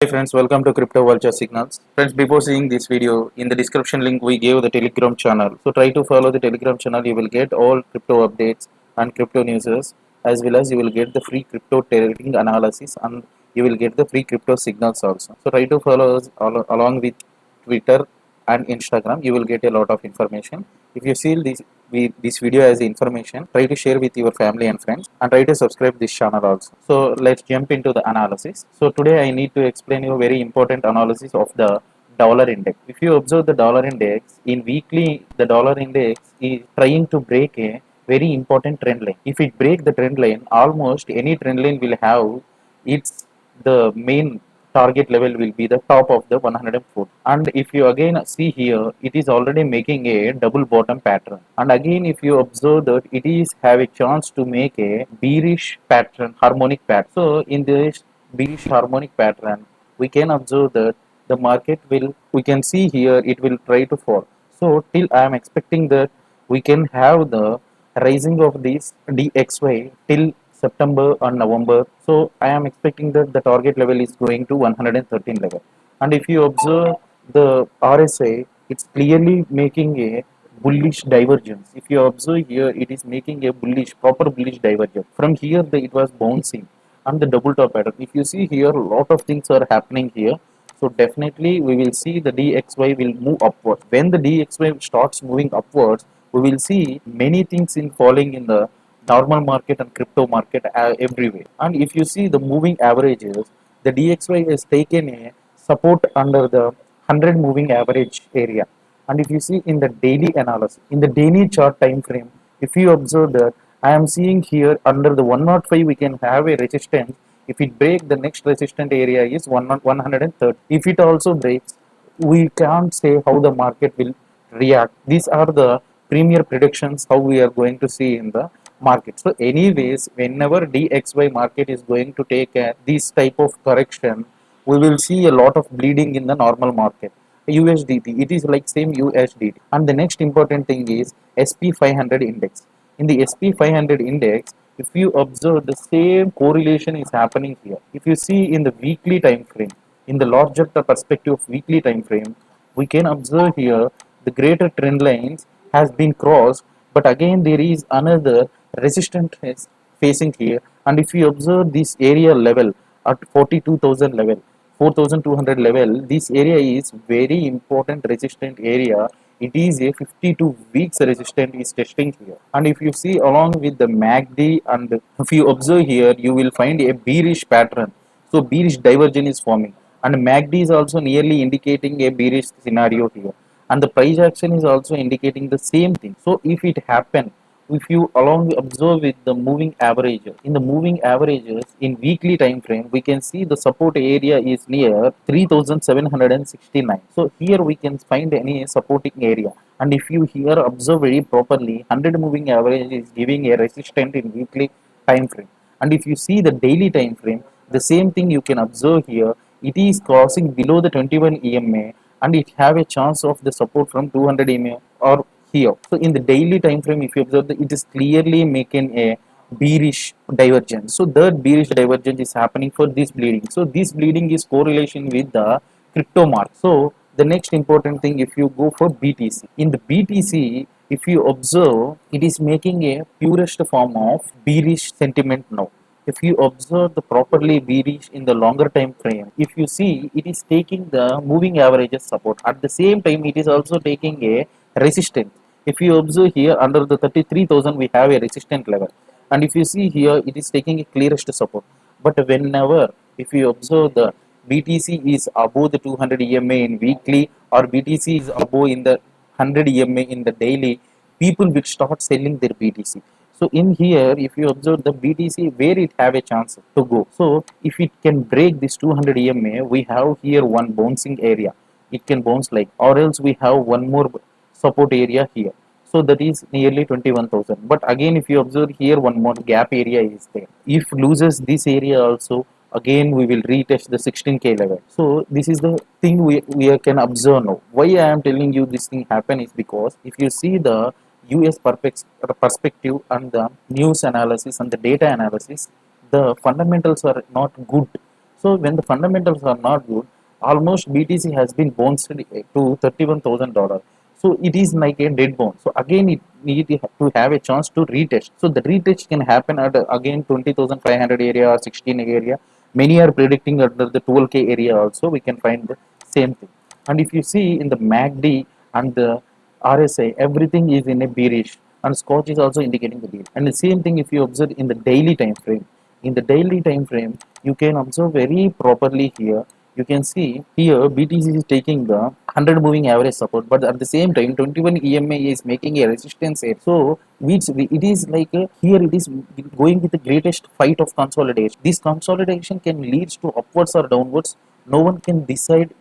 Hey friends, welcome to Crypto Vulture Signals. Friends, before seeing this video, in the description link we gave the Telegram channel. So try to follow the Telegram channel. You will get all crypto updates and crypto news, as well as you will get the free crypto trading analysis and you will get the free crypto signals also. So try to follow us along with Twitter and Instagram. You will get a lot of information. If you see this video as information, try to share with your family and friends and try to subscribe this channel also. So let's jump into the analysis. So today I need to explain you a very important analysis of the dollar index. If you observe the dollar index in weekly, the dollar index is trying to break a very important trend line. If it break the trend line, almost any trend line will have its the main target level will be the top of the 104, and if you again see here, it is already making a double bottom pattern, and again if you observe that it is have a chance to make a bearish pattern, harmonic pattern. So in this bearish harmonic pattern, we can observe that the market will, we can see here, it will try to fall. So till I am expecting that we can have the rising of this DXY till September or November. So I am expecting that the target level is going to 113 level. And if you observe the RSI, it's clearly making a bullish divergence. If you observe here, it is making a bullish, proper bullish divergence. From here, it was bouncing and the double top pattern. If you see here, a lot of things are happening here. So definitely we will see the DXY will move upwards. When the DXY starts moving upwards, we will see many things in falling in the normal market and crypto market everywhere. And if you see the moving averages, the DXY has taken a support under the 100 moving average area. And if you see in the daily analysis, in the daily chart time frame, if you observe that, I am seeing here under the 105 we can have a resistance. If it breaks, the next resistant area is 130. If it also breaks, we can't say how the market will react. These are the premier predictions how we are going to see in the market. So anyways, whenever DXY market is going to take this type of correction, we will see a lot of bleeding in the normal market. USDT, it is like same USDT. And the next important thing is SP 500 index. In the SP 500 index, if you observe, the same correlation is happening here. If you see in the weekly time frame, in the larger perspective of weekly time frame, we can observe here the greater trend lines has been crossed, but again there is another resistance facing here. And if you observe this area level at 42,000 level, 4,200 level, this area is very important resistant area. It is a 52 weeks resistance is testing here. And if you see along with the MACD, and if you observe here, you will find a bearish pattern. So bearish divergence is forming, and MACD is also nearly indicating a bearish scenario here, and the price action is also indicating the same thing. So if it happen, if you along observe with the moving averages, in the moving averages in weekly time frame, we can see the support area is near 3769. So here we can find any supporting area, and if you here observe very properly, 100 moving average is giving a resistance in weekly time frame. And if you see the daily time frame, the same thing you can observe here, it is crossing below the 21 EMA, and it have a chance of the support from 200 EMA or here. So in the daily time frame, if you observe, it is clearly making a bearish divergence. So that bearish divergence is happening for this bleeding. So this bleeding is correlation with the crypto market. So the next important thing, if you go for BTC, in the BTC, if you observe, it is making a purest form of bearish sentiment now. If you observe the properly bearish in the longer time frame, if you see, it is taking the moving averages support. At the same time, it is also taking a resistance. If you observe here, under the 33,000 we have a resistant level, and if you see here, it is taking a clearest support. But whenever, if you observe, the BTC is above the 200 EMA in weekly, or BTC is above in the 100 EMA in the daily, people will start selling their BTC. So in here, if you observe the BTC, where it have a chance to go. So if it can break this 200 EMA, we have here one bouncing area. It can bounce like, or else we have one more support area here. So that is nearly 21,000. But again, if you observe here, one more gap area is there. If loses this area also, again we will retest the 16k level. So this is the thing we can observe now. Why I am telling you this thing happen is because if you see the US perspective and the news analysis and the data analysis, the fundamentals are not good. So when the fundamentals are not good, almost BTC has been bounced to $31,000. So it is like a dead bone. So again, it need to have a chance to retest. So the retest can happen at again 20,500 area or 16 area. Many are predicting under the 12K area also. We can find the same thing. And if you see in the MACD and the RSI, everything is in a bearish, and Scotch is also indicating the bearish. And the same thing if you observe in the daily time frame. In the daily time frame, you can observe very properly here. You can see here BTC is taking the 100 moving average support, but at the same time 21 EMA is making a resistance here. So which it is like here it is going with the greatest fight of consolidation. This consolidation can lead to upwards or downwards. No one can decide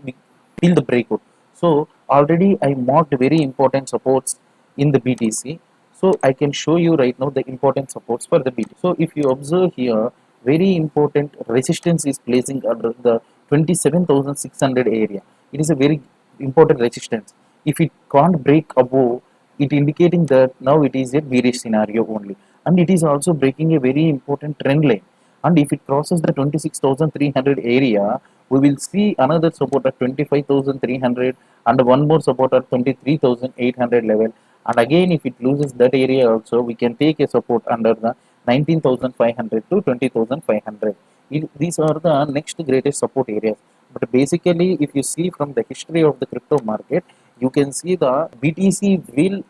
till the breakout. So already I marked very important supports in the BTC. So I can show you right now the important supports for the BTC. So if you observe here, very important resistance is placing under the 27,600 area. It is a very important resistance. If it can't break above, it indicating that now it is a bearish scenario only, and it is also breaking a very important trend line. And if it crosses the 26,300 area, we will see another support at 25,300 and one more support at 23,800 level. And again, if it loses that area also, we can take a support under the 19,500 to 20,500. These are the next greatest support areas. But basically, if you see from the history of the crypto market, you can see the BTC will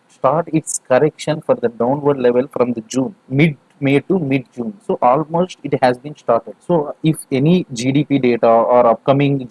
start its correction for the downward level from the June, mid May to mid June. So almost it has been started. So if any GDP data or upcoming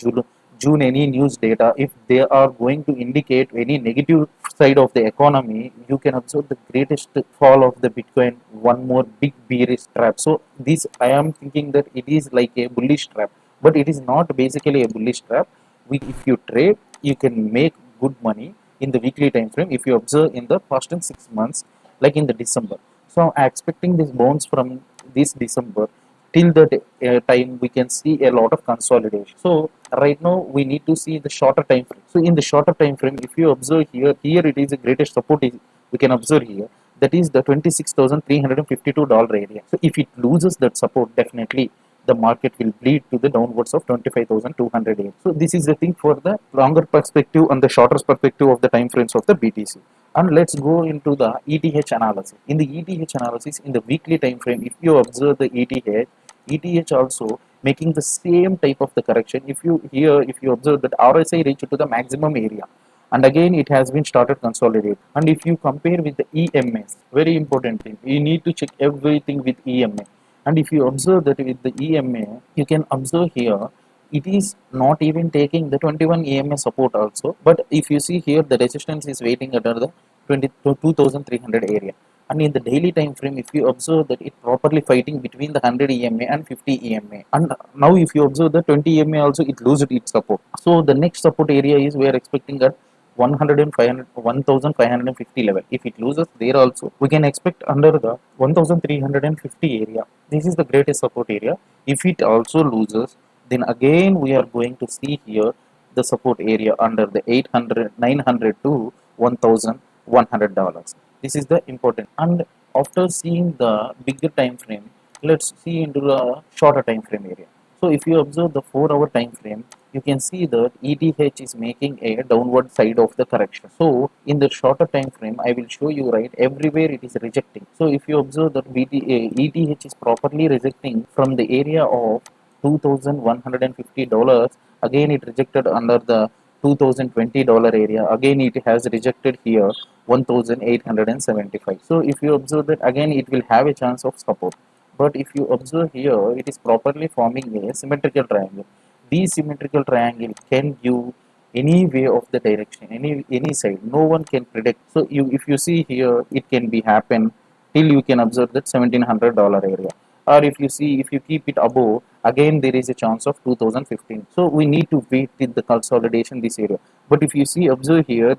June any news data, if they are going to indicate any negative side of the economy, you can observe the greatest fall of the Bitcoin, one more big bearish trap. So this I am thinking that it is like a bullish trap, but it is not basically a bullish trap. If you trade, you can make good money in the weekly time frame if you observe in the past 6 months, like in the December. So I'm expecting this bounce from this December till the time we can see a lot of consolidation. So right now we need to see the shorter time frame. So in the shorter time frame, if you observe here, it is the greatest support is we can observe here. That is the $26,352 area. So if it loses that support, definitely the market will bleed to the downwards of 25,200. So this is the thing for the longer perspective and the shorter perspective of the time frames of the BTC. And let's go into the ETH analysis. In the ETH analysis, in the weekly time frame, if you observe the ETH also making the same type of the correction. If you observe that RSI reached to the maximum area, and again it has been started consolidate. And if you compare with the EMS, very important thing, you need to check everything with EMA. And if you observe that with the EMA, you can observe here it is not even taking the 21 EMA support also. But if you see here, the resistance is waiting under the 22,300 area. And in the daily time frame, if you observe that it properly fighting between the 100 EMA and 50 EMA. And now if you observe the 20 EMA also, it loses its support. So the next support area is we are expecting that 1,550 level. If it loses there also, we can expect under the 1,350 area. This is the greatest support area. If it also loses, then again we are going to see here the support area under the 800, 900 to $1,100. This is the important. And after seeing the bigger time frame, let's see into the shorter time frame area. So if you observe the 4-hour time frame, you can see that ETH is making a downward side of the correction. So in the shorter time frame, I will show you right everywhere it is rejecting. So if you observe that ETH is properly rejecting from the area of $2,150, again it rejected under the $2,020 area, again it has rejected here 1,875. So if you observe that, again it will have a chance of support. But if you observe here, it is properly forming a symmetrical triangle. This symmetrical triangle can give any way of the direction, any side. No one can predict. So if you see here, it can be happen till you can observe that $1,700 area. Or if you see, if you keep it above, again there is a chance of 2015. So we need to wait till the consolidation this area. But if you see, observe here,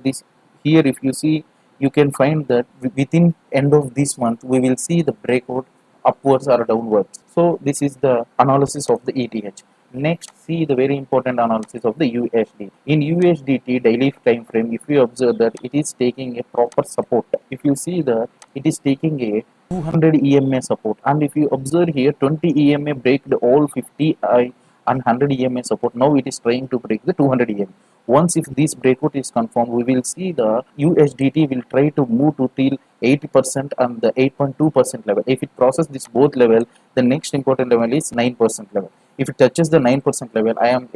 if you see, you can find that within end of this month we will see the breakout upwards or downwards. So this is the analysis of the ETH. Next, see the very important analysis of the USD. In USDT daily time frame, if you observe that it is taking a proper support, if you see that it is taking a 200 EMA support, and if you observe here 20 EMA break the all 50 I and 100 EMA support. Now it is trying to break the 200 EMA. Once if this breakout is confirmed, we will see the USDT will try to move to till 80% and the 8.2% level. If it crosses this both level, the next important level is 9% level. If it touches the 9% level, I am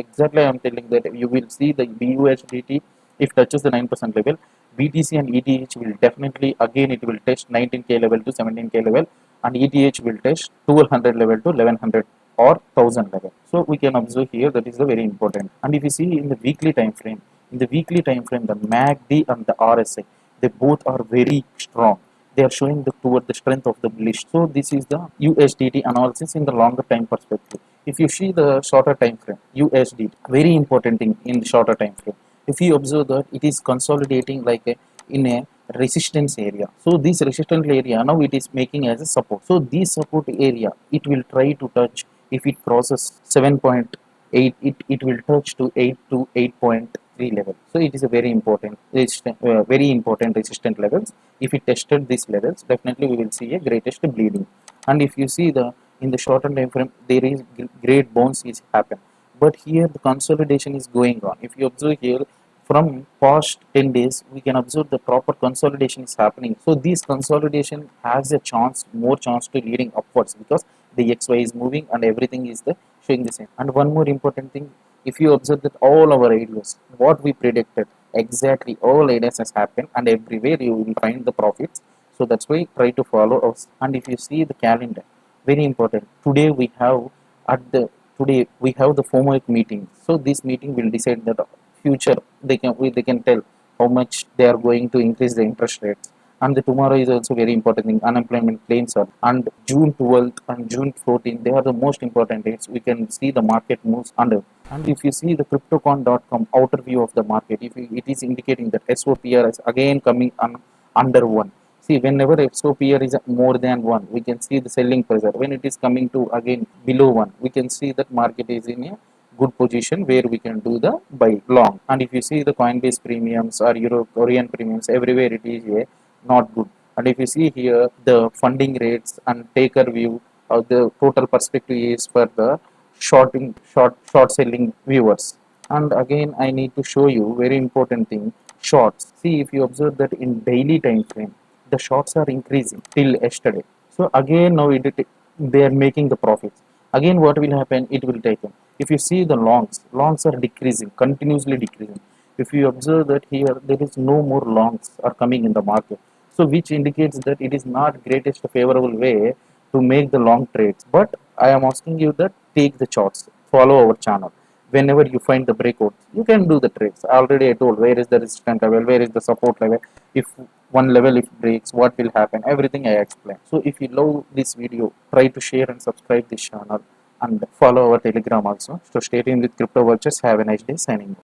telling that you will see the BUSDT if touches the 9% level. BTC and ETH will definitely again it will test 19k level to 17k level, and ETH will test 1200 level to 1100 or 1000 level. So we can observe here that is the very important. And if you see in the weekly time frame, the MACD and the RSI, they both are very strong. They are showing toward the strength of the bullish. So this is the USDT analysis in the longer time perspective. If you see the shorter time frame, USD, very important thing in the shorter time frame. If you observe that it is consolidating like in a resistance area. So this resistance area now it is making as a support. So this support area it will try to touch. If it crosses 7.8, it will touch to 8 to 8.3 level. So it is a very important resistant levels. If it tested these levels, definitely we will see a greatest bleeding. And if you see the in the shorter time frame, there is great bounce is happen. But here the consolidation is going on. If you observe here from past 10 days, we can observe the proper consolidation is happening. So this consolidation has a chance, more chance to leading upwards because the XY is moving and everything is showing the same. And one more important thing, if you observe that all our ideas, what we predicted, exactly all ideas has happened and everywhere you will find the profits. So that's why try to follow us. And if you see the calendar, very important. Today we have the FOMOIC meeting. So this meeting will decide that future they can tell how much they are going to increase the interest rates. And the tomorrow is also very important thing. Unemployment claims are and June 12th and June 14th they are the most important dates. We can see the market moves under. And if you see the cryptocon.com outer view of the market, it is indicating that SOPR is again coming under one. See, whenever SOPR is more than 1, we can see the selling pressure. When it is coming to again below 1, we can see that market is in a good position where we can do the buy long. And if you see the Coinbase premiums or Euro Korean premiums, everywhere it is not good. And if you see here the funding rates and taker view, the total perspective is for the short selling viewers. And again, I need to show you very important thing, shorts. See, if you observe that in daily time frame, the shorts are increasing till yesterday. So again, now they are making the profits. Again, what will happen? It will take them. If you see the longs are decreasing, continuously decreasing. If you observe that here, there is no more longs are coming in the market. So which indicates that it is not greatest favorable way to make the long trades. But I am asking you that take the charts, follow our channel. Whenever you find the breakouts, you can do the trades. Already I told where is the resistance level, where is the support level. If one level if breaks, what will happen? Everything I explain. So if you love this video, try to share and subscribe this channel and follow our Telegram also. So stay tuned with Crypto Vultures. Have a nice day. Signing off.